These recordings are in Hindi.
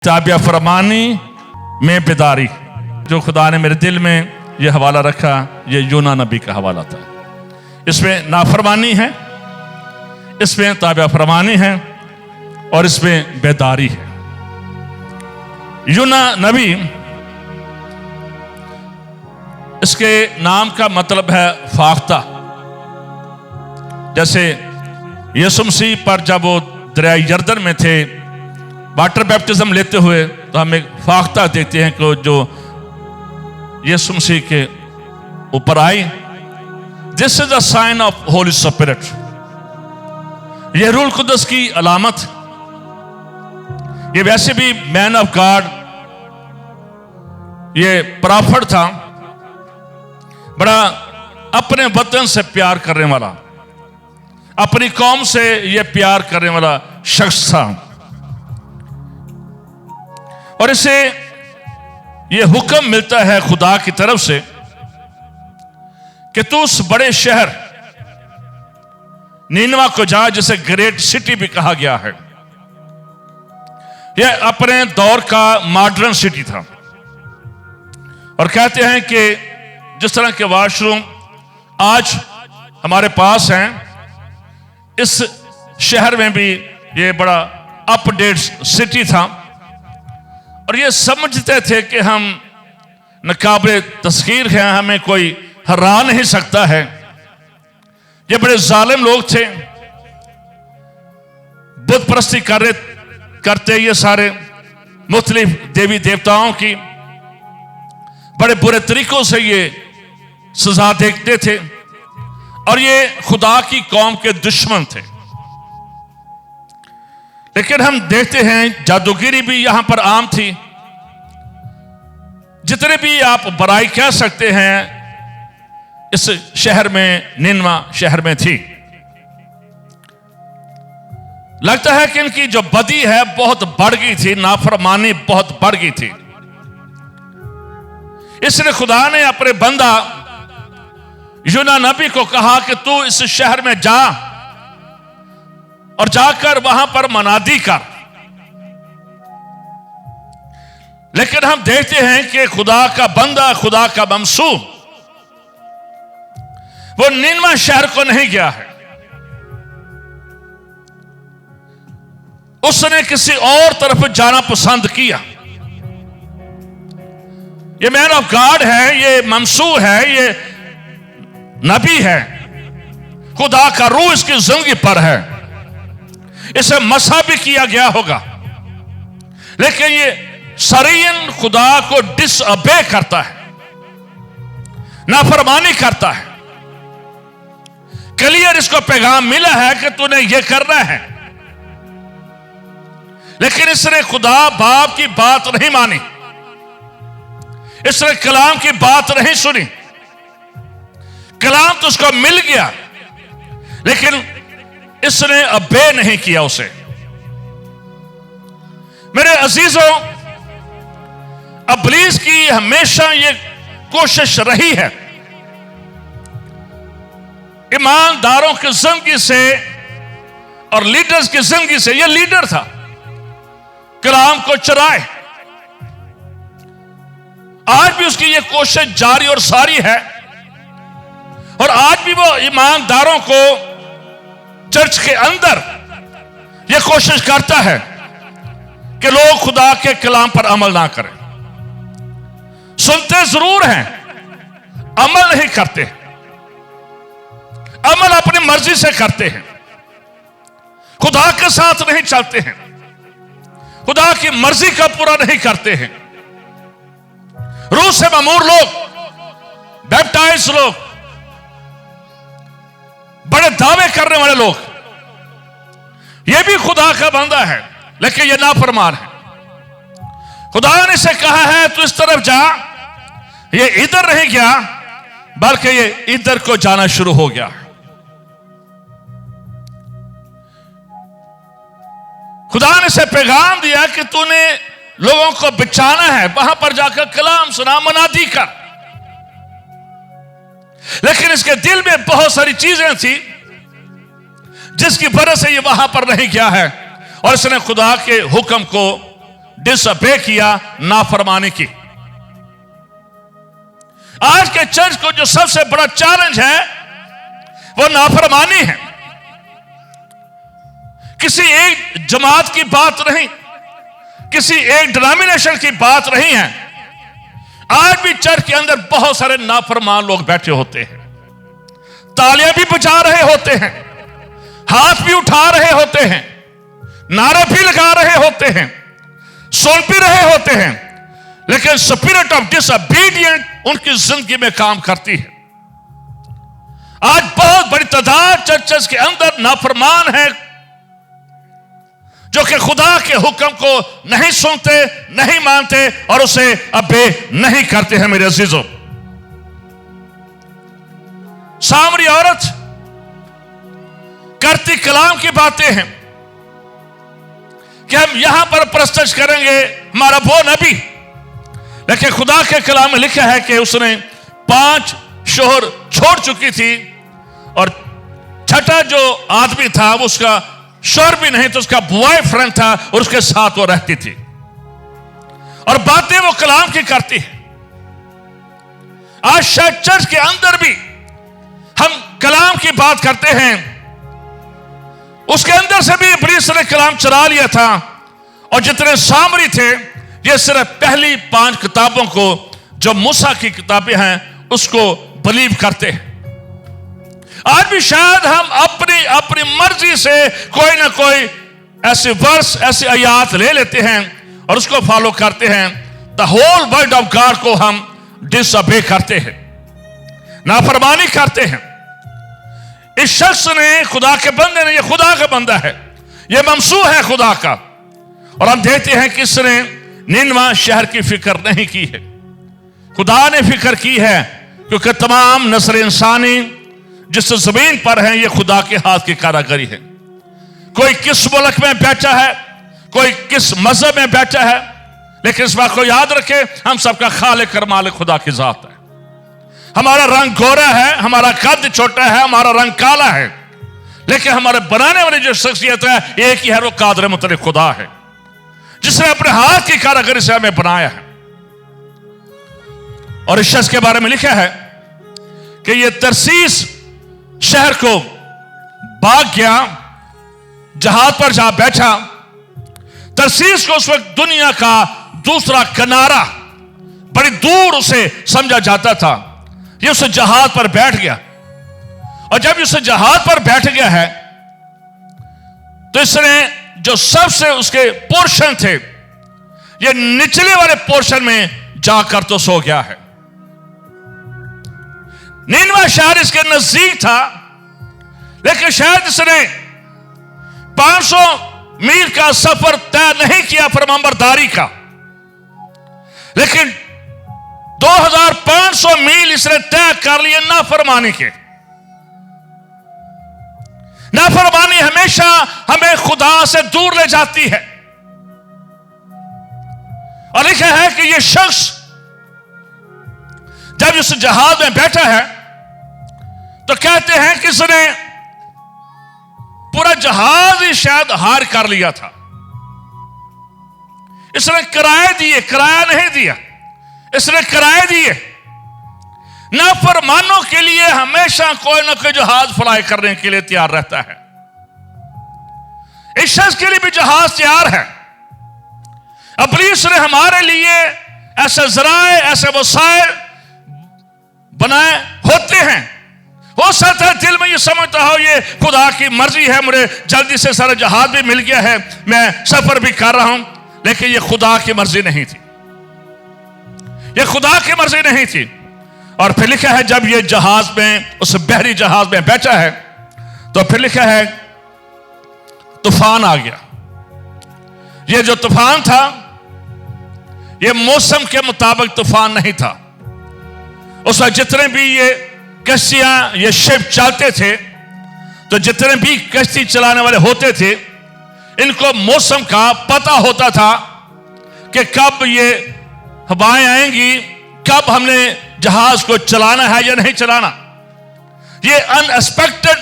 ताबिया फरमानी में बेदारी। जो खुदा ने मेरे दिल में ये हवाला रखा, ये यूना नबी का हवाला था। इसमें नाफरमानी है, इसमें ताबिया फरमानी है और इसमें बेदारी है। यूना नबी, इसके नाम का मतलब है फाख्ता। जैसे यीशु मसीह पर जब वो दरिया यरदन में थे वाटर बैप्टिज्म लेते हुए, तो हम एक फाख्ता देखते हैं कि जो यीशु मसीह के ऊपर आई। This is a sign of Holy Spirit. यह रूह कुदस की अलामत। ये वैसे भी मैन ऑफ गॉड, ये प्रॉफिट था, बड़ा अपने वतन से प्यार करने वाला, अपनी कौम से ये प्यार करने वाला शख्स था। और इसे ये हुक्म मिलता है खुदा की तरफ से कि तू उस बड़े शहर नीनवा को जा, जिसे ग्रेट सिटी भी कहा गया है। यह अपने दौर का मॉडर्न सिटी था। और कहते हैं कि जिस तरह के वॉशरूम आज हमारे पास हैं, इस शहर में भी ये बड़ा अपडेट सिटी था। और ये समझते थे कि हम नाकाबिल तस्खीर हैं, हमें कोई हरा नहीं सकता है। ये बड़े जालिम लोग थे, बुत परस्ती करते ये सारे मुख्तलिफ देवी देवताओं की, बड़े बुरे तरीकों से ये सजा देखते थे। और ये खुदा की कौम के दुश्मन थे। लेकिन हम देखते हैं जादूगिरी भी यहां पर आम थी। जितने भी आप बुराई कह सकते हैं, इस शहर में, निनवा शहर में थी। लगता है कि इनकी जो बदी है बहुत बढ़ गई थी, नाफरमानी बहुत बढ़ गई थी। इसलिए खुदा ने अपने बंदा यूना नबी को कहा कि तू इस शहर में जा और जाकर वहां पर मनादी कर। लेकिन हम देखते हैं कि खुदा का बंदा, खुदा का ममसूह, वो निनवा शहर को नहीं गया है। उसने किसी और तरफ जाना पसंद किया। ये मैन ऑफ गॉड है, ये ममसूह है, ये नबी है, खुदा का रूह इसकी जिंदगी पर है। इसे मसा भी किया गया होगा, लेकिन ये सरीन खुदा को डिसअबे करता है, नाफरमानी करता है। क्लियर इसको पैगाम मिला है कि तूने ये करना है, लेकिन इसने खुदा बाप की बात नहीं मानी, इसने कलाम की बात नहीं सुनी। कलाम तो उसको मिल गया, लेकिन इसने अबे नहीं किया उसे। मेरे अजीजों, इब्लीस की हमेशा ये कोशिश रही है ईमानदारों की जिंदगी से और लीडर्स की जिंदगी से, ये लीडर था, कलाम को चुराए। आज भी उसकी ये कोशिश जारी और सारी है। और आज भी वो ईमानदारों को चर्च के अंदर ये कोशिश करता है कि लोग खुदा के कलाम पर अमल ना करें। सुनते जरूर हैं, अमल नहीं करते। अमल अपनी मर्जी से करते हैं, खुदा के साथ नहीं चलते हैं, खुदा की मर्जी का पूरा नहीं करते हैं। रूह से ममूर लोग, बैप्टाइज लोग, बड़े दावे करने वाले लोग, ये भी खुदा का बंदा है, लेकिन ये नाफरमान है। खुदा ने इसे कहा है तू इस तरफ जा, ये इधर नहीं गया, बल्कि ये इधर को जाना शुरू हो गया। खुदा ने इसे पैगाम दिया कि तूने लोगों को बचाना है, वहां पर जाकर कलाम सुना, मनादी कर। लेकिन इसके दिल में बहुत सारी चीजें थी जिसकी वजह से ये वहां पर नहीं गया है, और इसने खुदा के हुक्म को डिसअबे किया, नाफरमानी की। आज के चर्च को जो सबसे बड़ा चैलेंज है वो नाफरमानी है। किसी एक जमात की बात नहीं, किसी एक डिनोमिनेशन की बात नहीं है। आज भी चर्च के अंदर बहुत सारे नाफरमान लोग बैठे होते हैं, तालियां भी बजा रहे होते हैं, हाथ भी उठा रहे होते हैं, नारे भी लगा रहे होते हैं, सुन भी रहे होते हैं, लेकिन स्पिरिट ऑफ डिसोबीडिएंट उनकी जिंदगी में काम करती है। आज बहुत बड़ी तादाद चर्चेस के अंदर नाफरमान है जो कि खुदा के हुक्म को नहीं सुनते, नहीं मानते और उसे अबे नहीं करते हैं। मेरे अजीजों, सामरी औरत करती कलाम की बातें हैं कि हम यहां पर प्रस्तुत करेंगे हमारा वो नबी, लेकिन खुदा के कलाम में लिखा है कि उसने 5 शोहर छोड़ चुकी थी और छठा जो आदमी था वो उसका शोहर भी नहीं तो उसका बॉयफ्रेंड था और उसके साथ वो रहती थी और बातें वो कलाम की करती है। आज शायद चर्च के अंदर भी हम कलाम की बात करते हैं, उसके अंदर से भी इब्लीस ने कलाम चुरा लिया था और जितने सामरी थे ये सिर्फ पहली 5 किताबों को जो मूसा की किताबें हैं उसको बिलीव करते हैं। आज भी शायद हम अपनी अपनी मर्जी से कोई ना कोई ऐसे वर्स, ऐसे आयात ले लेते हैं और उसको फॉलो करते हैं। The whole word of God को हम डिसअबे करते हैं, नाफरमानी करते हैं। इस शख्स ने, खुदा के बंदे ने, ये खुदा का बंदा है, ये ममसू है खुदा का, और हम देखते हैं कि इसने निनवा शहर की फिक्र नहीं की है, खुदा ने फिक्र की है, क्योंकि तमाम नस्ल इंसानी जिस जमीन पर है ये खुदा के हाथ की कारीगरी है। कोई किस मुल्क में बैठा है, कोई किस मजहब में बैठा है, लेकिन इस बात को याद रखे हम सबका खालिक और मालिक खुदा की जात है। हमारा रंग गोरा है, हमारा कद छोटा है, हमारा रंग काला है, लेकिन हमारे बनाने वाली जो शख्सियत है एक ही है, वो कादिर मुतलक खुदा है जिसने अपने हाथ की कारीगरी से हमें बनाया है। और इस शख्स के बारे में लिखा है कि ये तरसीस शहर को भाग गया, जहाज पर जा बैठा। तरसीस को उस वक्त दुनिया का दूसरा किनारा, बड़ी दूर उसे समझा जाता था। ये उस जहाज पर बैठ गया और जब उस जहाज पर बैठ गया है तो इसने जो सबसे उसके पोर्शन थे ये निचले वाले पोर्शन में जाकर तो सो गया है। निनवा शहर इसके नजदीक था, लेकिन शायद इसने 500 मील का सफर तय नहीं किया फरमाबरदारी का, लेकिन 2500 मील इसने तय कर लिए नाफरमानी के। नाफरमानी हमेशा हमें खुदा से दूर ले जाती है। और लिखा है कि यह शख्स जब इस जहाज में बैठा है तो कहते हैं कि इसने पूरा जहाज ही शायद हार कर लिया था। इसने किराए दिए, किराया नहीं दिया, इसने किराए दिए। नाफरमानों के लिए हमेशा कोई ना कोई जहाज फ्लाई करने के लिए तैयार रहता है। इस शख्स के लिए भी जहाज तैयार है। इब्लीस ने हमारे लिए ऐसे जराए, ऐसे वसाइल बनाए होते हैं। हो सकता है दिल में ये समझता हो ये खुदा की मर्जी है, मुझे जल्दी से सारा जहाज भी मिल गया है, मैं सफर भी कर रहा हूं, लेकिन ये खुदा की मर्जी नहीं थी, ये खुदा की मर्जी नहीं थी। और फिर लिखा है जब ये जहाज में, उस बहरी जहाज में बैठा है तो फिर लिखा है तूफान आ गया। ये जो तूफान था ये मौसम के मुताबिक तूफान नहीं था। उस वक्त जितने भी ये कश्तियां, ये शिप चलते थे, तो जितने भी कश्ती चलाने वाले होते थे इनको मौसम का पता होता था कि कब ये हवाएं आएंगी, कब हमने जहाज को चलाना है या नहीं चलाना। ये अनएक्सपेक्टेड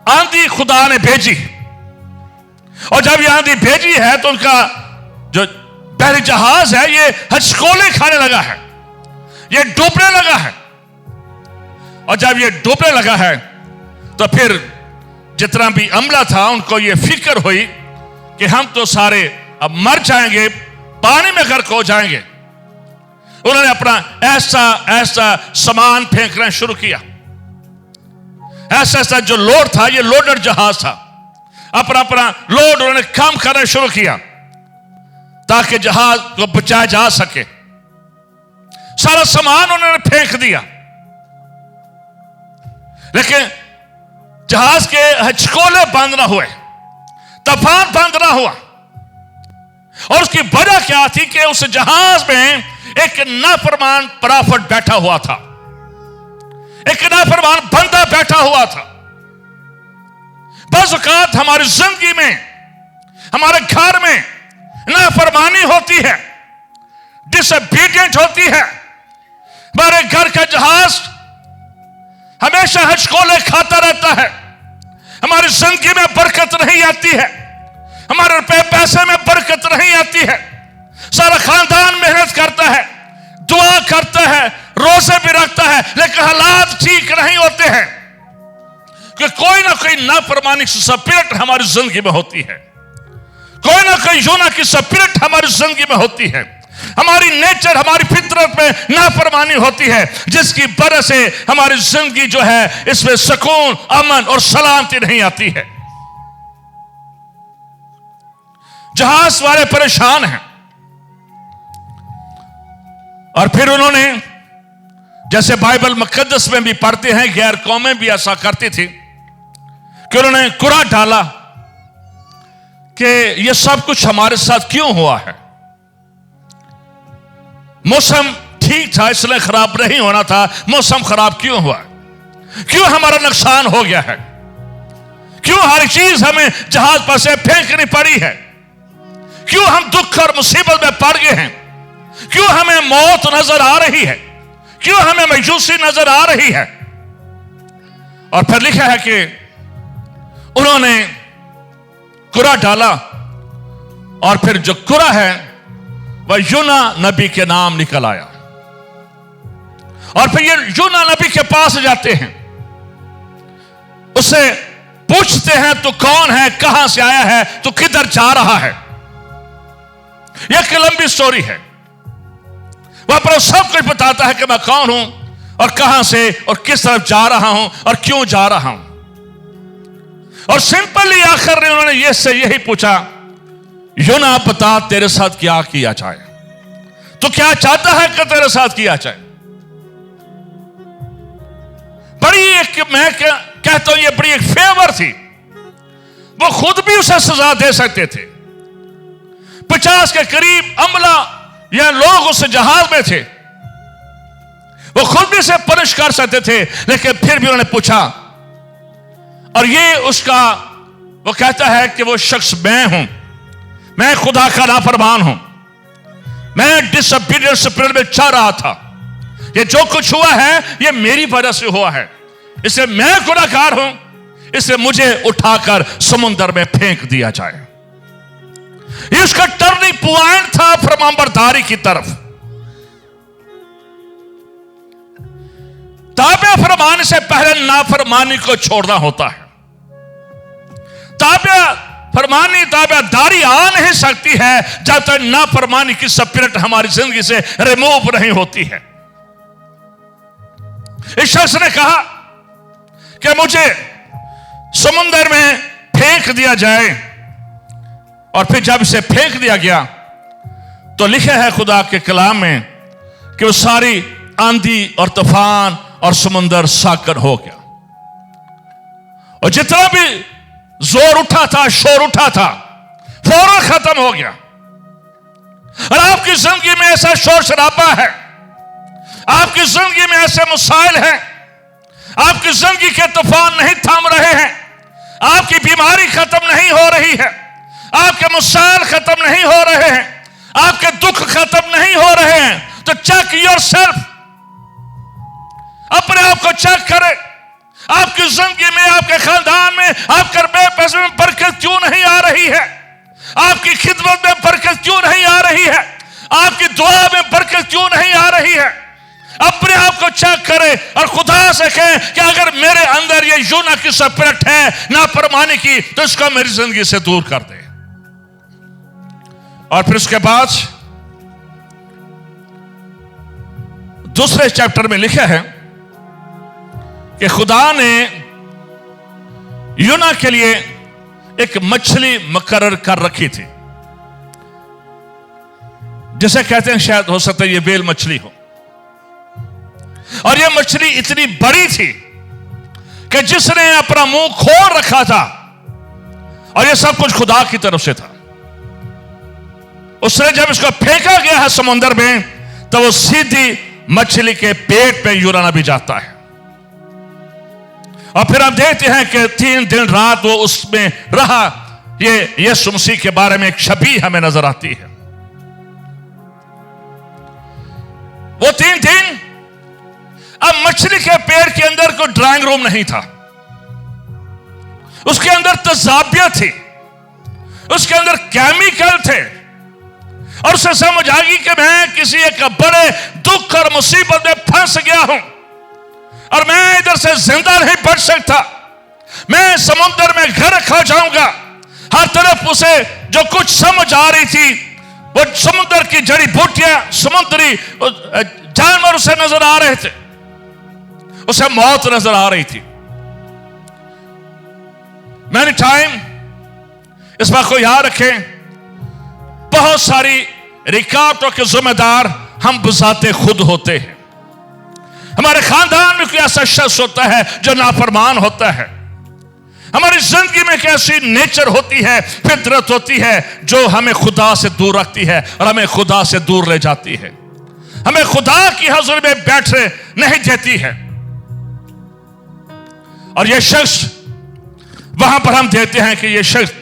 आंधी खुदा ने भेजी, और जब ये आंधी भेजी है तो उनका जो पहले जहाज है ये हचकोले खाने लगा है, ये डूबने लगा है। और जब ये डूबने लगा है तो फिर जितना भी अमला था उनको ये फिक्र हुई कि हम तो सारे अब मर जाएंगे, पानी में गर्क हो जाएंगे। उन्होंने अपना ऐसा ऐसा सामान फेंकना शुरू किया, ऐसा ऐसा जो लोड था, ये लोडेड जहाज था, अपना अपना लोड उन्होंने कम करना शुरू किया ताकि जहाज को बचाया जा सके। सारा सामान उन्होंने फेंक दिया, लेकिन जहाज के हचकोले बंद ना हुए, तूफान बंद ना हुआ। और उसकी वजह क्या थी कि उस जहाज में एक नाफरमान प्रोफेट बैठा हुआ था, एक नाफरमान बंदा बैठा हुआ था। बस औकात हमारी जिंदगी में, हमारे घर में नाफरमानी होती है, डिसोबीडिएंट होती है। हमारे घर का जहाज हमेशा हचकोले खाता रहता है, हमारी जिंदगी में बरकत नहीं आती है, हमारे रुपए पैसे में बरकत नहीं आती है। सारा खानदान मेहनत करता है, दुआ करता है, रोजे भी रखता है, लेकिन हालात ठीक नहीं होते हैं कि कोई ना कोई नाफरमानी की स्पिरिट हमारी जिंदगी में होती है, कोई ना कोई यूना की स्पिरिट हमारी जिंदगी में होती है। हमारी नेचर, हमारी फितरत में नाफरमानी होती है, जिसकी वजह से हमारी जिंदगी जो है इसमें सुकून, अमन और सलामती नहीं आती है। जहाज वाले परेशान हैं। और फिर उन्होंने, जैसे बाइबल मुकद्दस में भी पढ़ते हैं, गैर कौमें भी ऐसा करती थी कि उन्होंने कुरा डाला कि यह सब कुछ हमारे साथ क्यों हुआ है। मौसम ठीक था इसलिए खराब नहीं होना था, मौसम खराब क्यों हुआ, क्यों हमारा नुकसान हो गया है, क्यों हर चीज हमें जहाज पर से फेंकनी पड़ी है, क्यों हम दुख और मुसीबत में पड़ गए हैं, क्यों हमें मौत नजर आ रही है, क्यों हमें मायूसी नजर आ रही है। और फिर लिखा है कि उन्होंने कुरा डाला और फिर जो कुरा है वह यूना नबी के नाम निकल आया। और फिर ये यूना नबी के पास जाते हैं, उससे पूछते हैं तू कौन है, कहां से आया है, तू किधर जा रहा है। यह एक लंबी स्टोरी है, वह पर सब कुछ बताता है कि मैं कौन हूं और कहां से और किस तरफ जा रहा हूं और क्यों जा रहा हूं। और सिंपली आखिर ने उन्होंने यही पूछा, यूना बता तेरे साथ क्या किया जाए, तो क्या चाहता है कि तेरे साथ किया जाए। बड़ी एक, मैं कहता हूं ये बड़ी एक फेवर थी, वो खुद भी उसे सजा दे सकते थे। 50 के करीब अमला या लोग उस जहाज में थे, वो खुद भी उसे पनिश कर सकते थे, लेकिन फिर भी उन्होंने पूछा। और ये उसका, वो कहता है कि वो शख्स मैं हूं, मैं खुदा का नाफरमान हूं, मैं डिसोबीडिएंट स्पिरिट में चल रहा था, ये जो कुछ हुआ है ये मेरी वजह से हुआ है, इसलिए मैं गुनहगार हूं, इसलिए मुझे उठाकर समुद्र में फेंक दिया जाए। ये उसका टर्निंग पॉइंट था फरमानबरदारी की तरफ। ताबे फरमान से पहले नाफरमानी को छोड़ना होता है। ताबे फरमानी, ताबेदारी आ नहीं सकती है जब तक नाफरमानी की स्पिरिट हमारी जिंदगी से रिमूव नहीं होती है। इस शख्स ने कहा कि मुझे समुद्र में फेंक दिया जाए, और फिर जब इसे फेंक दिया गया तो लिखा है खुदा के कलाम में कि वो सारी आंधी और तूफान और समुद्र साकर हो गया, और जितना भी जोर उठा था, शोर उठा था, फौरन खत्म हो गया। और आपकी जिंदगी में ऐसा शोर शराबा है, आपकी जिंदगी में ऐसे मसाइल हैं, आपकी जिंदगी के तूफान नहीं थम रहे हैं, आपकी बीमारी खत्म नहीं हो रही है, आपके मसाइल खत्म नहीं हो रहे हैं, आपके दुख खत्म नहीं हो रहे हैं, तो चेक योरसेल्फ, अपने आप को चेक करें। आपकी जिंदगी में, आपके खानदान में, आपके रुपए पैसे में बरकत क्यों नहीं आ रही है, आपकी खिदमत में बरकत क्यों नहीं आ रही है, आपकी दुआ में बरकत क्यों नहीं आ रही है? अपने आप को चेक करें और खुदा से कहें कि अगर मेरे अंदर ये यूना की स्पिरिट है नाफरमानी की, तो इसको मेरी जिंदगी से दूर कर दे। और फिर उसके बाद दूसरे चैप्टर में लिखा है कि खुदा ने यूना के लिए एक मछली मुकर्रर कर रखी थी, जिसे कहते हैं, शायद हो सकता है ये बेल मछली हो। और ये मछली इतनी बड़ी थी कि जिसने अपना मुंह खोल रखा था, और ये सब कुछ खुदा की तरफ से था। उसने जब इसको फेंका गया है समुद्र में, तो वो सीधी मछली के पेट पे यूना भी जाता है। और फिर हम देखते हैं कि 3 दिन रात वो उसमें रहा। ये यीशु मसीह के बारे में एक छवि हमें नजर आती है। वो 3 दिन, अब मछली के पेट के अंदर कोई ड्राइंग रूम नहीं था, उसके अंदर तजाबियत थी, उसके अंदर केमिकल थे, और उसे समझ आ गई कि मैं किसी एक बड़े दुख और मुसीबत में फंस गया हूं और मैं इधर से जिंदा नहीं बच सकता, मैं समुद्र में गर्क हो जाऊंगा। हर तरफ उसे जो कुछ समझ आ रही थी, वो समुद्र की जड़ी बूटियां, समुद्री जानवर उसे नजर आ रहे थे, उसे मौत नजर आ रही थी। मैनी टाइम इस बात को याद रखें, बहुत सारी रुकावटों के जिम्मेदार हम बजाते खुद होते हैं। हमारे खानदान में कोई ऐसा शख्स होता है जो नाफरमान होता है। हमारी जिंदगी में कैसी नेचर होती है, फितरत होती है, जो हमें खुदा से दूर रखती है और हमें खुदा से दूर ले जाती है, हमें खुदा की हज़ूर में बैठने नहीं देती है। और यह शख्स, वहां पर हम देखते हैं कि यह शख्स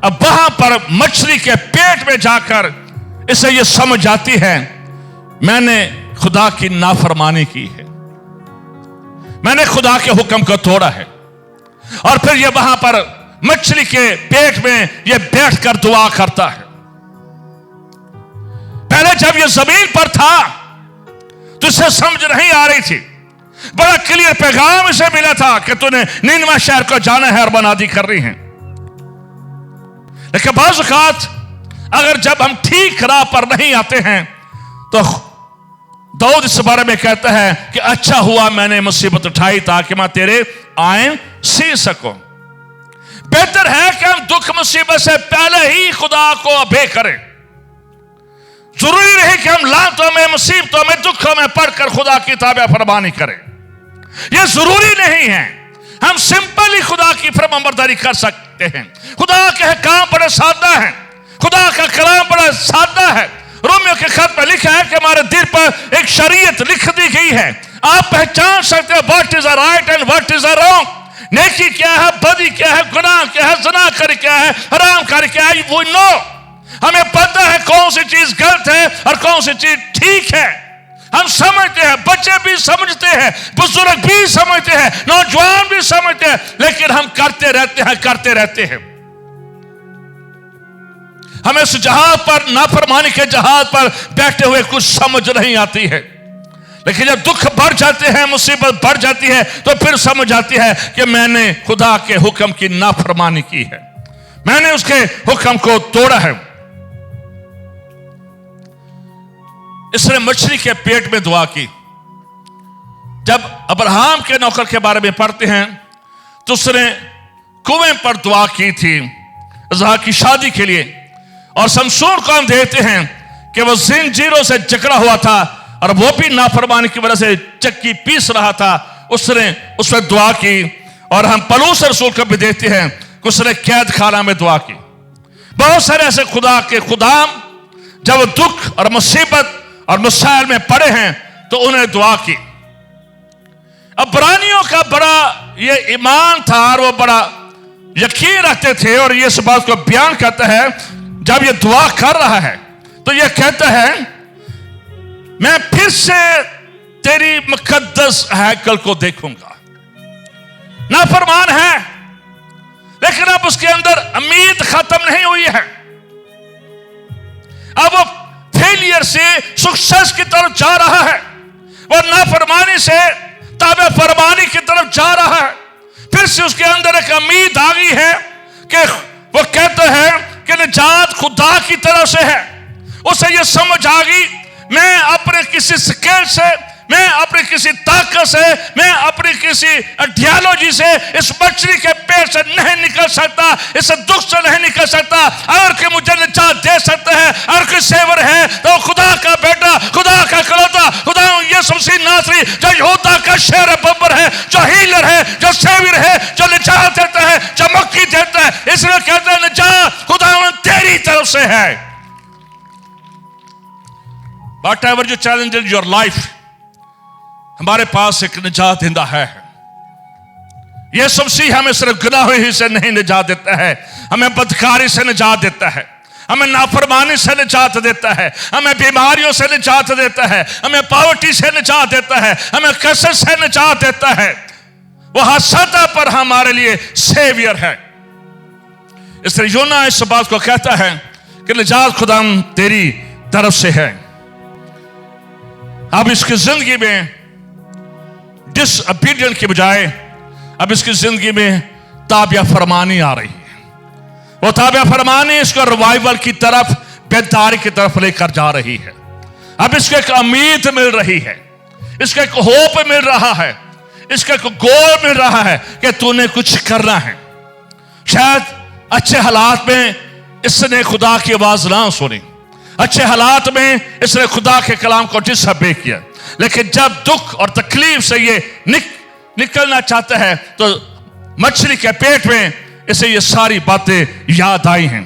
अब वहां पर मछली के पेट में जाकर इसे यह समझ आती है, मैंने खुदा की नाफरमानी की है, मैंने खुदा के हुक्म को तोड़ा है। और फिर यह वहां पर मछली के पेट में यह बैठकर दुआ करता है। पहले जब यह जमीन पर था तो इसे समझ नहीं आ रही थी, बड़ा क्लियर पैगाम इसे मिला था कि तूने निनवा शहर को जाना है और बनादी कर रही है। लेकिन बाज़ औक़ात अगर जब हम ठीक राह पर नहीं आते हैं, तो दाऊद इस बारे में कहता है कि अच्छा हुआ मैंने मुसीबत उठाई ताकि मैं तेरे आइन सी सकूं। बेहतर है कि हम दुख मुसीबत से पहले ही खुदा को अबे करें। जरूरी नहीं कि हम लानतों में, मुसीबतों में, दुखों में पढ़कर खुदा की ताबे फरमानी करें। यह जरूरी नहीं है। हम सिंपली खुदा की फरमाबरदारी कर सकते हैं। खुदा के काम बड़ा सादा है, खुदा का कलाम बड़ा सादा है। रोमियो के खत में लिखा है कि हमारे दिल पर एक शरीयत लिख दी गई है। आप पहचान सकते हो what is a right and what is a wrong, नेकी क्या है, बदी क्या है, गुनाह क्या है, ज़िना कर क्या है, हराम कर क्या है। वो नो, हमें पता है कौन सी चीज गलत है और कौन सी चीज ठीक है। हम समझते हैं, बच्चे भी समझते हैं, बुजुर्ग भी समझते हैं, नौजवान भी समझते हैं, लेकिन हम करते रहते हैं। हमें इस जहाज पर, नाफरमानी के जहाज पर बैठे हुए कुछ समझ नहीं आती है। लेकिन जब दुख बढ़ जाते हैं, मुसीबत बढ़ जाती है, तो फिर समझ आती है कि मैंने खुदा के हुक्म की नाफरमानी की है, मैंने उसके हुक्म को तोड़ा है। इसने मछली के पेट में दुआ की। जब अब्राहम के नौकर के बारे में पढ़ते हैं तो उसने कुएं पर दुआ की थी इसहाक की शादी के लिए। और शमशून को हम देखते हैं कि वो जिंजीरों से जकड़ा हुआ था और वो भी नाफरमानी की वजह से चक्की पीस रहा था। उसने उस पर दुआ की। और हम पलूस रसूल को भी देखते हैं कि उसने कैद खाना में दुआ की। बहुत सारे ऐसे खुदा के खुदाम जब दुख और मुसीबत और मसाइल में पड़े हैं तो उन्हें दुआ की। अब्रानियों का बड़ा ये ईमान था और वो बड़ा यकीन रखते थे। और ये इस बात को बयान करता है, जब ये दुआ कर रहा है तो ये कहता है, मैं फिर से तेरी मुकद्दस हैकल को देखूंगा। नाफरमान है, लेकिन अब उसके अंदर उम्मीद खत्म नहीं हुई है। अब वो फिर फेलियर से सक्सेस की तरफ जा रहा है, वो नाफरमानी से ताबे फरमानी की तरफ जा रहा है। फिर से उसके अंदर एक उम्मीद आ गई है कि वो कहता है कि निजात खुदा की तरफ से है। उसे ये समझ आ गई, मैं अपने किसी स्किल से, मैं अपनी किसी ताकत से, मैं अपनी किसी आइडियोलॉजी से इस मछली के पेट से नहीं निकल सकता, इस दुख से नहीं निकल सकता। अगर कि मुझे निजात दे सकता है, अगर कोई सेवर है तो खुदा का बेटा, खुदा का कलौता, खुदा यीशु मसीह नासरी, जो यहूदा का शेर बब्बर है, जो हीलर है, जो सेवर है, जो निजात देता है, जो मुक्ति देता है। इसलिए कहते हैं निजात खुदा तेरी तरफ से है। Whatever you challenge in your life, हमारे पास एक निजात देता है। यीशु मसीह हमें सिर्फ गुनाह ही से नहीं निजात देता है, हमें बदकारी से निजात देता है, हमें नाफरमानी से निजात देता है, हमें बीमारियों से निजात देता है, हमें पॉवर्टी से निजात देता है, हमें कसरत से निजात देता है। वो हर सतह पर हमारे लिए सेवियर है। इसलिए यूना इस बात को कहता है कि निजात खुदा तेरी तरफ से है। अब इसकी जिंदगी में डिसओबीडिएंट के बजाय अब इसकी जिंदगी में ताबिया फरमानी आ रही है। वो ताबिया फरमानी इसको रिवाइवल की तरफ, बेदारी की तरफ लेकर जा रही है। अब इसको एक उम्मीद मिल रही है, इसको एक होप मिल रहा है, इसका एक गोल मिल रहा है कि तूने कुछ करना है। शायद अच्छे हालात में इसने खुदा की आवाज ना सुनी, अच्छे हालात में इसने खुदा के कलाम को डिसओबे किया, लेकिन जब दुख और तकलीफ से ये निकलना चाहता है तो मछली के पेट में इसे ये सारी बातें याद आई हैं।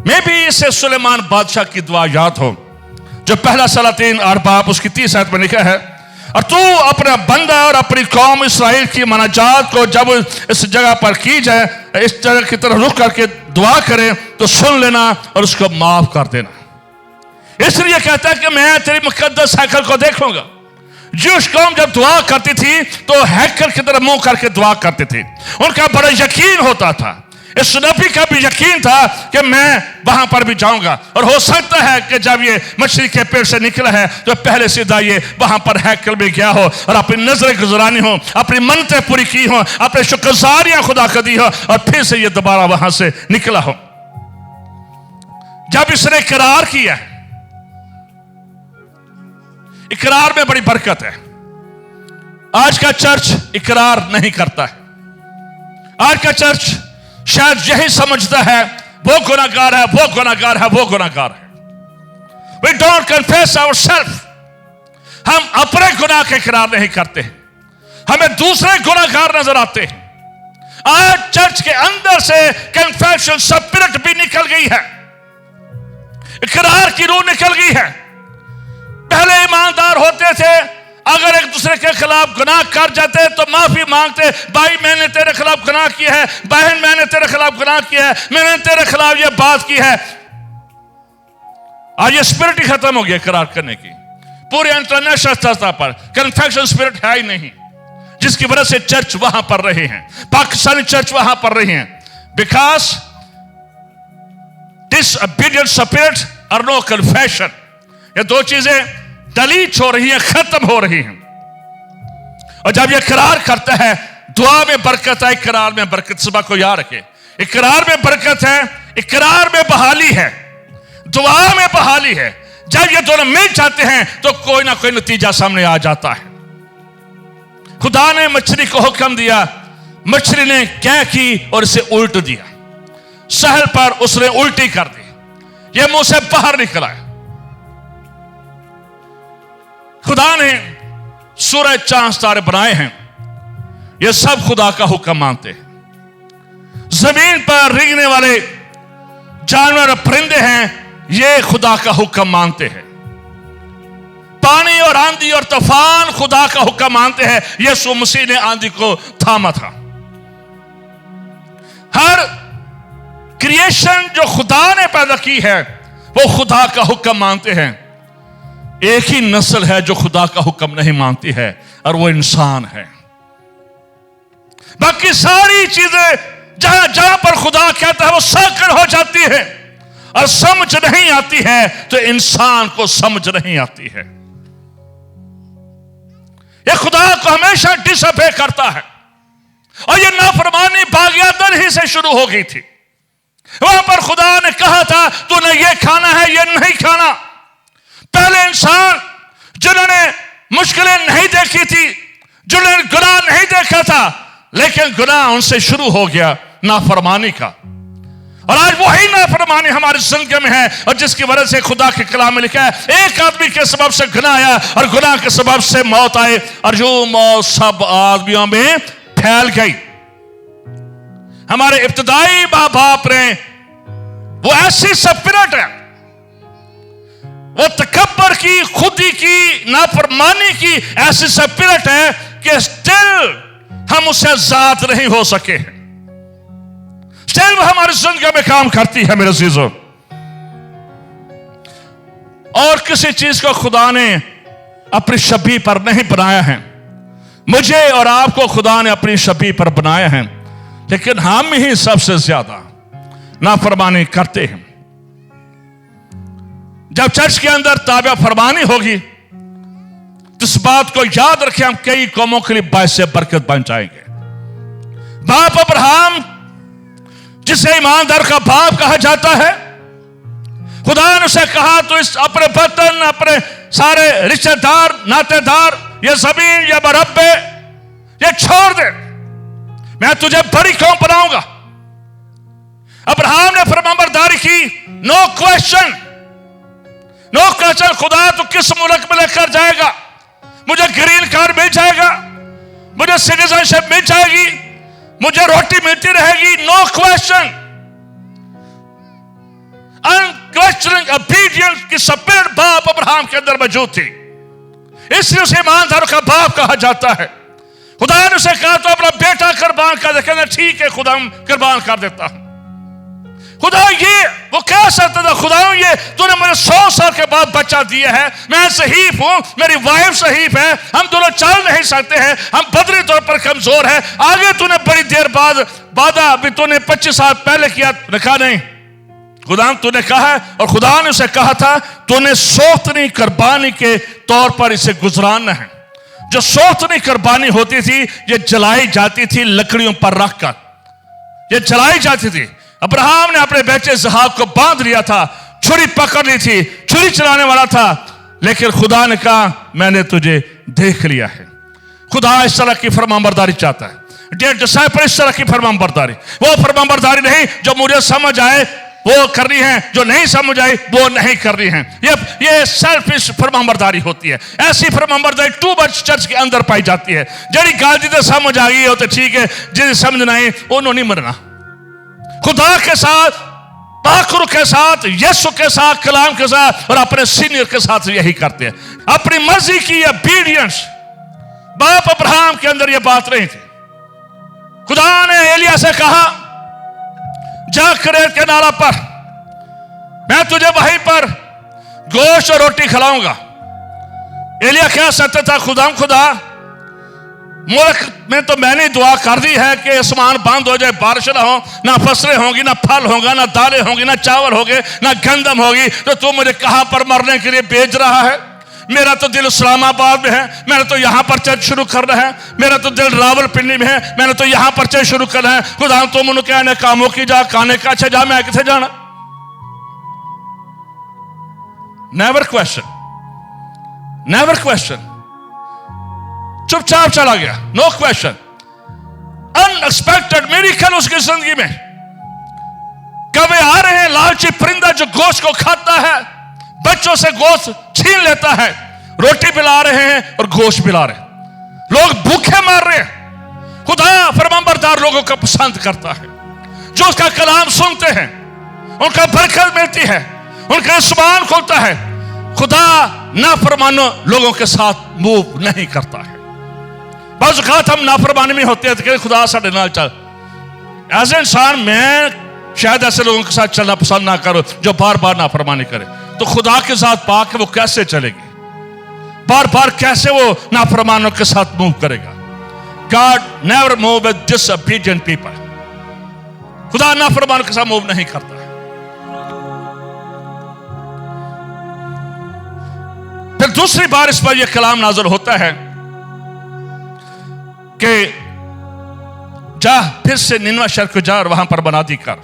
मैं भी इसे सुलेमान बादशाह की दुआ याद हो, जो पहला सलातीन 8 बाब उसकी 30 आयत में लिखा है, और तू अपना बंदा और अपनी कौम इसराइल की मनाजात को जब इस जगह पर की जाए, इस जगह की तरफ रुख करके दुआ करे तो सुन लेना और उसको माफ कर देना। इसलिए कहता है कि मैं तेरी मुकद्दस हैकल को देखूंगा। जूश कौम जब दुआ करती थी तो हैकल की तरफ मुंह करके दुआ करती थी, उनका बड़ा यकीन होता था। इस नबी का भी यकीन था कि मैं वहां पर भी जाऊंगा, और हो सकता है कि जब ये मछली के पेट से निकला है तो पहले सीधा ये वहां पर हैकल में गया हो और अपनी नजरें गुजरानी हो, अपनी मन्नतें पूरी की हो, अपने शुक्रगुजारियां खुदा को दी हो, और फिर से ये दोबारा वहां से निकला हो। जब इसने इकरार किया, इकरार में बड़ी बरकत है। आज का चर्च इकरार नहीं करता है। आज का चर्च शायद यही समझता है वो गुनाहगार है, वो गुनाहगार है, वो गुनाहगार है। We don't confess ourselves। हम अपने गुनाह के इकरार नहीं करते हैं, हमें दूसरे गुनाहगार नजर आते हैं। आज चर्च के अंदर से कन्फेशन स्पिरिट भी निकल गई है, इकरार की रूह निकल गई है। पहले ईमानदार होते थे, अगर एक दूसरे के खिलाफ गुनाह कर जाते तो माफी मांगते, भाई मैंने तेरे खिलाफ गुनाह किया है, बहन मैंने तेरे खिलाफ गुनाह किया है, मैंने तेरे खिलाफ ये बात की है। आज ये स्पिरिट ही खत्म हो गया करार करने की। पूरे इंटरनेशनल सतह पर कन्फेशन स्पिरिट है ही नहीं, जिसकी वजह से चर्च वहां पर रहे हैं, पाकिस्तानी चर्च वहां पर रहे हैं, बिकॉज डिसओबीडिएंट स्पिरिट और नो कन्फेशन। ये दो चीजें डिलीट हो रही हैं, खत्म हो रही हैं। और जब ये इकरार करता है, दुआ में बरकत है, इकरार में बरकत। सुबह को याद रखे, इकरार में बरकत है, इकरार में बहाली है, दुआ में बहाली है। जब ये दोनों मिल जाते हैं तो कोई ना कोई नतीजा सामने आ जाता है। खुदा ने मछली को हुक्म दिया, मछली ने क्या की और इसे उल्ट दिया, सहल पर उसने उल्टी कर दी, ये मुंह से बाहर निकला। खुदा ने सूरज चांद तारे बनाए हैं, ये सब खुदा का हुक्म मानते हैं। जमीन पर रेंगने वाले जानवर और परिंदे हैं, ये खुदा का हुक्म मानते हैं। पानी और आंधी और तूफान खुदा का हुक्म मानते हैं। यीशु मसीह ने आंधी को थामा था। हर क्रिएशन जो खुदा ने पैदा की है वो खुदा का हुक्म मानते हैं। एक ही नस्ल है जो खुदा का हुक्म नहीं मानती है, और वो इंसान है। बाकी सारी चीजें जहां जहां पर खुदा कहता है वो साकर हो जाती है, और समझ नहीं आती है तो इंसान को समझ नहीं आती है। यह खुदा को हमेशा डिसअबे करता है। और यह नाफरमानी बागियादर ही से शुरू हो गई थी। वहां पर खुदा ने कहा था तूने ये खाना है, ये नहीं खाना। पहले इंसान जिन्होंने मुश्किलें नहीं देखी थी, जिन्होंने गुनाह नहीं देखा था, लेकिन गुनाह उनसे शुरू हो गया नाफरमानी का। और आज वही नाफरमानी हमारी जिंदगी में है, और जिसकी वजह से खुदा के कलाम में लिखा है एक आदमी के सबब से गुनाह आया और गुनाह के सबब से मौत आई, और जो मौत सब आदमियों में फैल गई। हमारे इब्तदाई मां बाप ने वो ऐसी स्पिरिट है, वो तकब्बर की, खुदी की, नाफरमानी की ऐसी स्पिरिट है कि स्टिल हम उससे आजाद नहीं हो सके। स्टिल वो हमारी जिंदगी में काम करती है मेरे अजीजों। और किसी चीज को खुदा ने अपनी शबीह पर नहीं बनाया है। मुझे और आपको खुदा ने अपनी शबीह पर बनाया है, लेकिन हम ही सबसे ज्यादा नाफरमानी करते हैं। जब चर्च के अंदर ताबा फरमानी होगी तो इस बात को याद रखें, हम कई कौमों के लिए बायसे बरकत बन जाएंगे। बाप अब्राहम, जिसे ईमानदार का बाप कहा जाता है, खुदा ने उसे कहा तो इस अपने वतन, अपने सारे रिश्तेदार, नातेदार, ये जमीन, ये मरब्बे, ये छोड़ दे, मैं तुझे बड़ी कौम बनाऊंगा। अब्राहम ने फरमाबरदारी की। No question, no question. खुदा तो किस मुल्क में लेकर जाएगा? मुझे ग्रीन कार्ड मिल जाएगा, मुझे सिटीजनशिप मिल जाएगी, मुझे रोटी मिलती रहेगी। नो क्वेश्चन, अनक्वेश्चनिंग ओबीडियंस की स्पिरिट बाप अब्राहम के अंदर मौजूद थी, इसलिए उसे ईमानदारों का बाप कहा जाता है। खुदा ने उसे कहा तो अपना बेटा कुर्बान कर दे। कहना ठीक है खुदा, कुर्बान कर देता हूं। खुदा ये वो कह सकता था, खुदा ये तूने मुझे 100 साल के बाद बच्चा दिया है, मैं सहीफ हूं, मेरी वाइफ सहीफ है, हम दोनों चल नहीं सकते हैं, हम बदरी तौर पर कमजोर है। आगे तूने बड़ी देर बाद वादा अभी तूने 25 साल पहले किया। कहा नहीं, खुदा तूने कहा है, और खुदा ने उसे कहा था तूने सोतनी कुर्बानी के तौर पर इसे गुजराना है। जो सोतनी कुर्बानी होती थी ये जलाई जाती थी लकड़ियों पर रखकर, ये जलाई जाती थी। अब्राहम ने अपने बेटे इसहाक को बांध लिया था, छुरी पकड़ ली थी, छुरी चलाने वाला था, लेकिन खुदा ने कहा मैंने तुझे देख लिया है। खुदा इस तरह की फरमाबरदारी चाहता है। डियर डिसाइपल, इस तरह की फरमाबरदारी, वो फरमाबरदारी नहीं जो मुझे समझ आए वो करनी है, जो नहीं समझ आई वो नहीं करनी है। ये सेल्फिश फरमाबरदारी होती है। ऐसी फरमाबरदारी टू मच चर्च के अंदर पाई जाती है। जड़ी गाल जिसे समझ आ गई हो तो ठीक है, जिसे समझ नहीं उन्होंने नहीं मरना। खुदा के साथ, पाखुर के साथ, यीशु के साथ, कलाम के साथ और अपने सीनियर के साथ यही करते हैं। अपनी मर्जी की ओबीडियंस। बाप अब्राहम के अंदर यह बात नहीं थी। खुदा ने एलिया से कहा जा करेत के नाला पर, मैं तुझे वहीं पर गोश्त और रोटी खिलाऊंगा। एलिया कह सकता था खुदा मुल्क में तो मैंने दुआ कर दी है कि आसमान बंद हो जाए, बारिश ना हो, ना फसलें होंगी, ना फल होगा, ना दालें होंगी, ना चावल होंगे, ना गंदम होगी, तो तू मुझे कहां पर मरने के लिए भेज रहा है? मेरा तो दिल इस्लामाबाद में है, मैंने तो यहां पर चर्च शुरू करना है। मेरा तो दिल रावलपिंडी में है, मैंने तो यहां पर चर्च शुरू करना है। खुदा तुम उन्हें कहने कामों की जा, खाने का अच्छा जा, मैं किथे जाना? Never question, never question. चुपचाप चला गया, नो क्वेश्चन। अनएक्सपेक्टेड मिरेकल उसकी जिंदगी में। कभी आ रहे हैं लालची परिंदा जो गोश्त को खाता है, बच्चों से गोश्त छीन लेता है, रोटी पिला रहे हैं और गोश्त पिला रहे हैं, लोग भूखे मार रहे हैं। खुदा फरमाबरदार लोगों को पसंद करता है, जो उसका कलाम सुनते हैं, उनका बरकत मिलती है, उनका आसमान खुलता है। खुदा नाफरमानो लोगों के साथ मूव नहीं करता है। बाज़ औक़ात हम नाफरमानी में होते हैं तो खुदा साढ़े नाल चल। एज ए इंसान मैं शायद ऐसे लोगों के साथ चलना पसंद ना करो जो बार बार नाफरमानी करे। तो खुदा के साथ पाके वो कैसे चलेगी? बार बार कैसे वो नाफरमानों के साथ मूव करेगा? God never move with disobedient people. खुदा नाफरमानों के साथ मूव नहीं करता है। दूसरी बार इस पर यह कलाम नाज़िल होता है कि जा फिर से निनवा शहर को जा और वहां पर मुनादी कर।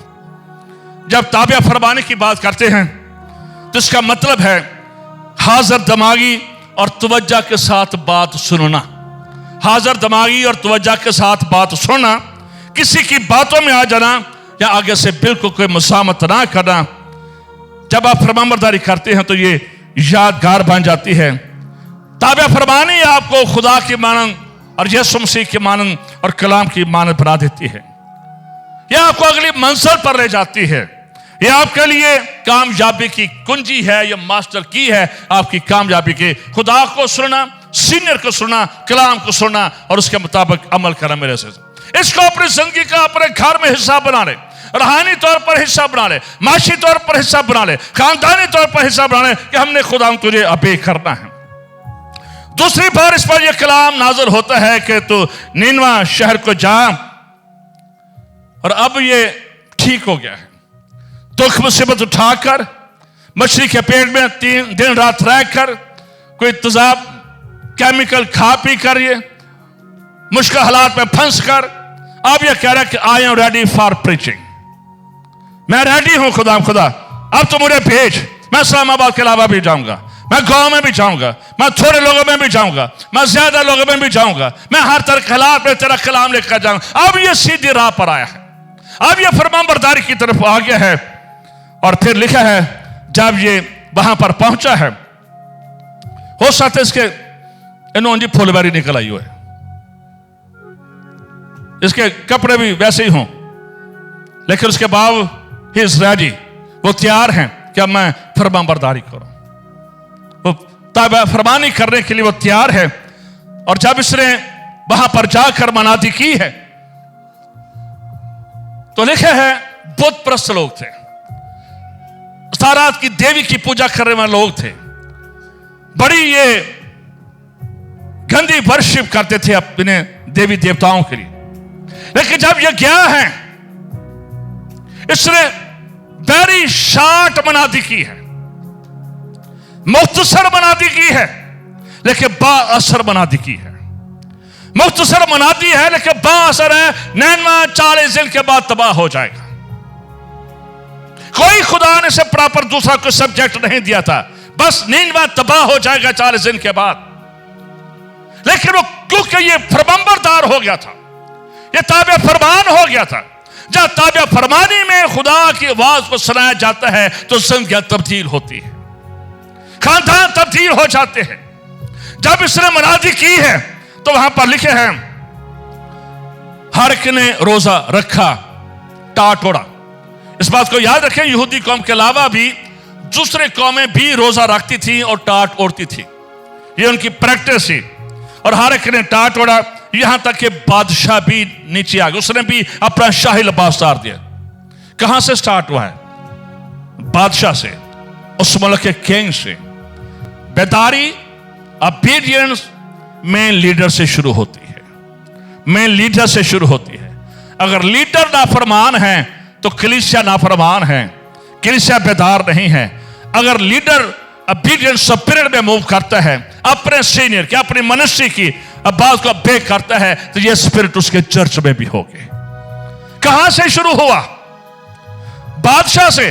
जब ताबिया फरमाने की बात करते हैं तो इसका मतलब है हाजिर दिमागी और तवज्जो के साथ बात सुनना। हाजिर दिमागी और तवज्जो के साथ बात सुनना, किसी की बातों में आ जाना या आगे से बिल्कुल कोई मुसामत ना करना। जब आप फरमाबरदारी करते हैं तो ये यादगार बन जाती है। ताबिया फरमानी आपको खुदा की मानन और यीशु मसीह की मानन और कलाम की मानन बना देती है। यह आपको अगली मंजिल पर ले जाती है। यह आपके लिए कामयाबी की कुंजी है, यह मास्टर की है आपकी कामयाबी के। खुदा को सुनना, सीनियर को सुनना, कलाम को सुनना और उसके मुताबिक अमल करना। मेरे से इसको अपनी जिंदगी का अपने घर में हिस्सा बना ले, रूहानी तौर पर हिस्सा बना ले, माशी तौर पर हिस्सा बना ले, खानदानी तौर पर हिस्सा बना ले कि हमने खुदा तुझे अबे करना है। दूसरी बार इस पर यह कलाम नाज़िल होता है कि तू निनवा शहर को जा। और अब ये ठीक हो गया है। दुख मुसीबत उठाकर मछली के पेट में 3 दिन रात रहकर कोई तेजाब केमिकल खा पी कर ये मुश्किल हालात में फंस कर अब यह कह रहा है कि I am ready for preaching. मैं रेडी हूं खुदा, अब तो मुझे भेज। मैं इस्लामाबाद के अलावा भी जाऊंगा, मैं गांव में भी जाऊंगा, मैं थोड़े लोगों में भी जाऊंगा, मैं ज्यादा लोगों में भी जाऊंगा, मैं हर तरह के हालात में तेरा कलाम लेकर जाऊंगा। अब ये सीधी राह पर आया है, अब ये फरमाबरदारी की तरफ आ गया है। और फिर लिखा है जब ये वहां पर पहुंचा है, हो सकता है इसके इन्होंने फुलबारी निकल आई हुई है, इसके कपड़े भी वैसे ही हों, लेकिन उसके बाद ही इज रेडी, वो तैयार हैं कि अब मैं फरमाबरदारी करूं। वो ताबा फरमानी करने के लिए वो तैयार है। और जब इसने वहां पर जाकर मनादी की है तो लिखा है बुत परस्त लोग थे, सारात की देवी की पूजा करने वाले लोग थे, बड़ी ये गंदी वर्शिप करते थे अपने देवी देवताओं के लिए। लेकिन जब ये गया है, इसने वेरी शॉर्ट मनादी की है, मुख्तसर मनादी की है, लेकिन बाअसर मनादी की है। मुख्तसर मनादी है लेकिन बाअसर है। 40 दिन के बाद तबाह हो जाएगा। कोई खुदा ने से प्रॉपर दूसरा कोई सब्जेक्ट नहीं दिया था, बस 90 तबाह हो जाएगा 40 दिन के बाद। लेकिन वो क्योंकि ये फरमाबरदार हो गया था, ये ताबे फरमान हो गया था। जब ताबे फरमानी में खुदा की आवाज को सुनाया जाता है तो जिंदगी तब्दील होती है, खानदान तब्दील हो जाते हैं। जब इसने मनादी की है तो वहां पर लिखे हैं हर एक ने रोजा रखा, टाट ओढ़ा। इस बात को याद रखें, यहूदी कौम के अलावा भी दूसरे कौमें भी रोजा रखती थी और टाट ओढ़ती थी, ये उनकी प्रैक्टिस थी। और हर एक ने टाट ओढ़ा, यहां तक कि बादशाह भी नीचे आ गया, उसने भी अपना शाही लिबास उतार दिया। कहां से स्टार्ट हुआ है? बादशाह से, उस मुल्क के किंग से। बेदारी ओबीडियंस मेन लीडर से शुरू होती है, मेन लीडर से शुरू होती है। अगर लीडर नाफरमान है तो कलीसिया नाफरमान है, कलीसिया बेदार नहीं है। अगर लीडर ओबीडियंस स्पिरिट में मूव करता है, अपने सीनियर की अपनी मनुष्य की बात को बेक करता है, तो यह स्पिरिट उसके चर्च में भी होगी। कहां से शुरू हुआ? बादशाह से।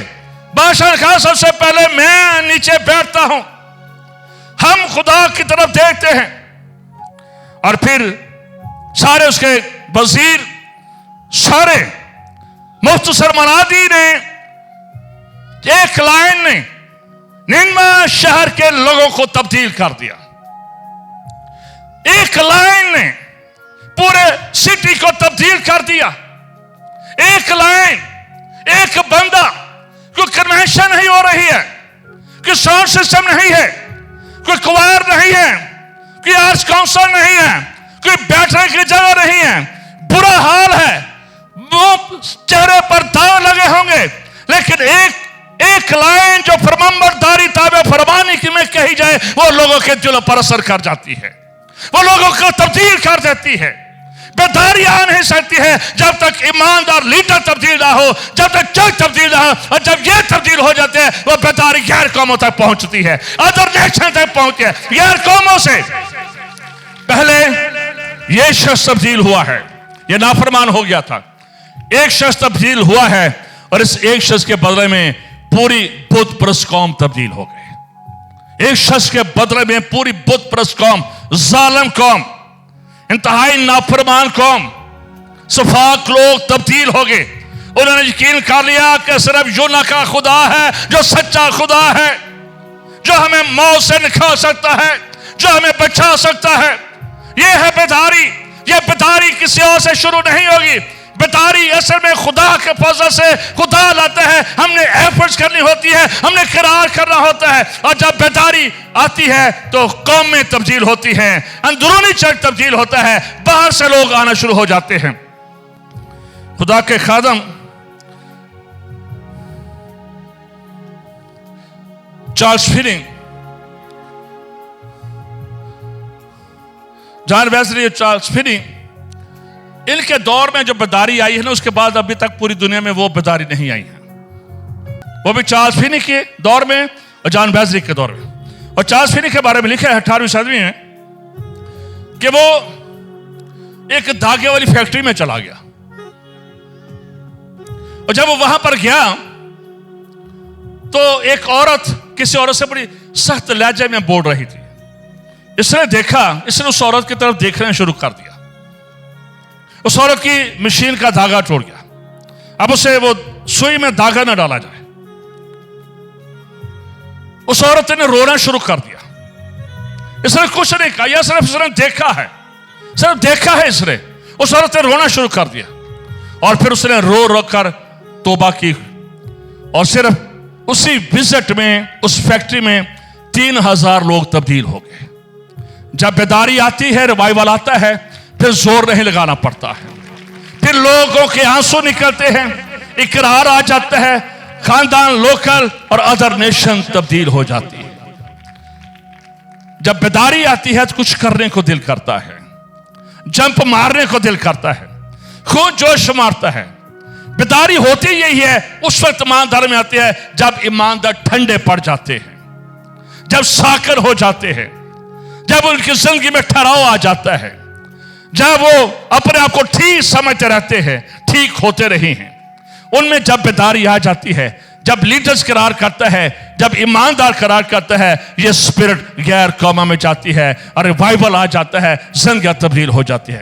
बादशाह ने कहा सबसे पहले मैं नीचे बैठता हूं, हम खुदा की तरफ देखते हैं। और फिर सारे उसके वजीर, सारे मुख्तसर मनादी ने एक लाइन ने निनवा शहर के लोगों को तब्दील कर दिया। एक लाइन ने पूरे सिटी को तब्दील कर दिया। एक लाइन, एक बंदा। कोई कन्वेंशन नहीं हो रही है, कोई साउंड सिस्टम नहीं है, कोई क्वायर नहीं है, कोई आर्ट्स काउंसिल नहीं है, कोई बैठने की जगह नहीं है। बुरा हाल है, वो चेहरे पर दाग लगे होंगे, लेकिन एक लाइन जो फरमाबरदारी ताबे फरमानी की में कही जाए, वो लोगों के दिलों पर असर कर जाती है, वो लोगों को तब्दील कर देती है। बेदारी आ नहीं सकती है जब तक ईमानदार लीडर तब्दील ना हो, जब तक चर्च तब्दील ना हो। और जब ये तब्दील हो जाते हैं वो बेदारी गैर कौमों तक पहुंचती है, अदर नेशन तक पहुंचती है। गैर कौमों से पहले ये शख्स तब्दील हुआ है, ये नाफरमान हो गया था। एक शख्स तब्दील हुआ है और इस एक शख्स के बदले में पूरी बुत परस्त कौम तब्दील हो गई। एक शख्स के बदले में पूरी बुत परस्त कौम, जालिम कौम, इंतहाई नाफरमान कौम, सफाक लोग तब्दील हो गए। उन्होंने यकीन कर लिया कि सिर्फ यूना का खुदा है जो सच्चा खुदा है, जो हमें मौत से निकाल सकता है, जो हमें बचा सकता है। यह है बेदारी। यह बेदारी किसी और से शुरू नहीं होगी। बेदारी असल में खुदा के फजल से खुदा लाता है। हमने एफर्ट्स करनी होती है, हमने करार करना होता है। और जब बेदारी आती है तो कौमें तब्दील होती हैं, अंदरूनी चर्च तब्दील होता है, बाहर से लोग आना शुरू हो जाते हैं। खुदा के खादम Charles Finney, John Wesley, Charles Finney, इनके दौर में जो बेदारी आई है ना, उसके बाद अभी तक पूरी दुनिया में वो बेदारी नहीं आई है। वो भी चार्ल्स फिनी के दौर में और जॉन वेस्ली के दौर में। और चार्ल्स फिनी के बारे में लिखा है 18वीं सदी में कि वो एक धागे वाली फैक्ट्री में चला गया और जब वो वहां पर गया तो एक औरत किसी औरत से बड़ी सख्त लहजे में बोल रही थी। इसने देखा, इसने उस औरत की तरफ देखना शुरू कर दिया। उस औरत की मशीन का धागा टूट गया। अब उसे वो सुई में धागा न डाला जाए। उस औरत ने रोना शुरू कर दिया। इसने कुछ नहीं कहा, यह सिर्फ इसने देखा है, सिर्फ देखा है इसने। उस औरत ने रोना शुरू कर दिया और फिर उसने रो रो कर तौबा की। और सिर्फ उसी विजिट में, उस फैक्ट्री में 3000 लोग तब्दील हो गए। जब बेदारी आती है, रिवाइवल आता है, फिर जोर नहीं लगाना पड़ता है, फिर लोगों के आंसू निकलते हैं, इकरार आ जाता है, खानदान, लोकल और अदर नेशन तब्दील हो जाती है। जब बेदारी आती है तो कुछ करने को दिल करता है, जंप मारने को दिल करता है, खूब जोश मारता है। बेदारी होती यही है उस वक्त ईमानदार में आती है जब ईमानदार ठंडे पड़ जाते हैं, जब साकर हो जाते हैं, जब उनकी जिंदगी में ठहराव आ जाता है, जब वो अपने आप को ठीक समझते रहते हैं, ठीक होते रहे हैं। उनमें जब बेदारी आ जाती है, जब लीडर्स करार करता है, जब ईमानदार करार करता है, ये स्पिरिट गैर कौमा में जाती है और रिवाइवल आ जाता है, जिंदगी तब्दील हो जाती है।